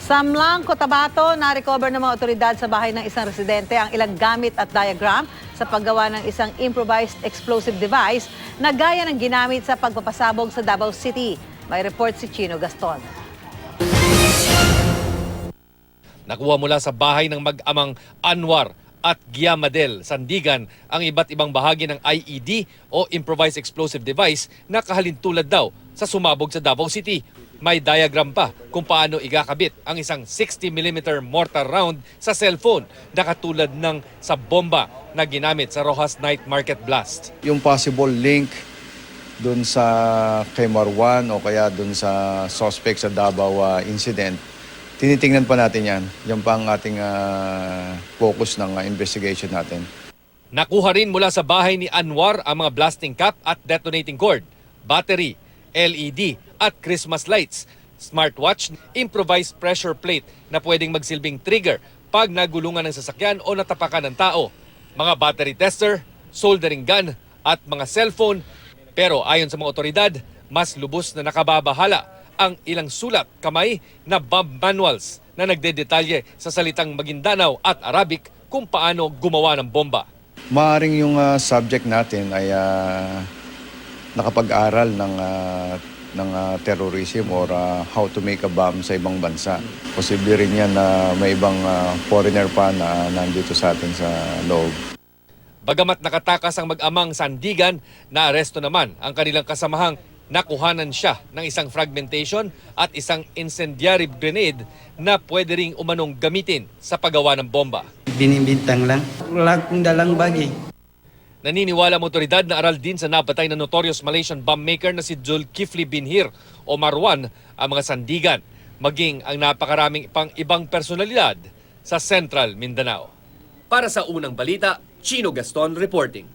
Samlang, Cotabato, na-recover ng mga otoridad sa bahay ng isang residente ang ilang gamit at diagram sa paggawa ng isang improvised explosive device na gaya ng ginamit sa pagpapasabog sa Davao City. May report si Chino Gaston. Nakuha mula sa bahay ng mag-amang Anwar at Guiamadel, Sandigan, ang iba't ibang bahagi ng IED o improvised explosive device na kahalintulad daw sa sumabog sa Davao City. May diagram pa kung paano igakabit ang isang 60mm mortar round sa cellphone na katulad ng sa bomba na ginamit sa Rojas Night Market Blast. Yung possible link dun sa kay Marwan o kaya dun sa suspect sa Davao incident, tinitingnan pa natin yan. Yan pa ang ating focus ng investigation natin. Nakuha rin mula sa bahay ni Anwar ang mga blasting cap at detonating cord, battery, LED at Christmas lights, smartwatch, improvised pressure plate na pwedeng magsilbing trigger pag nagulungan ng sasakyan o natapakan ng tao, mga battery tester, soldering gun at mga cellphone. Pero ayon sa mga otoridad, mas lubos na nakababahala ang ilang sulat kamay na bomb manuals na nagdedetalye sa salitang Maguindanao at Arabic kung paano gumawa ng bomba. Maaring yung subject natin ay nakapag-aral ng terrorism or how to make a bomb sa ibang bansa. Posible rin yan na may ibang foreigner pa na nandito sa atin sa loob. Bagamat nakatakas ang mag-amang Sandigan, naaresto naman ang kanilang kasamahang nakuhanan siya ng isang fragmentation at isang incendiary grenade na pwede ring umanong gamitin sa paggawa ng bomba. Binimbintang lang. Wala akong dalang bagi. Naniniwala ang otoridad na aral din sa napatay na notorious Malaysian bomb maker na si Zulkifli Binhir o Marwan ang mga Sandigan, maging ang napakaraming pang ibang personalidad sa Central Mindanao. Para sa unang balita, Chino Gaston reporting.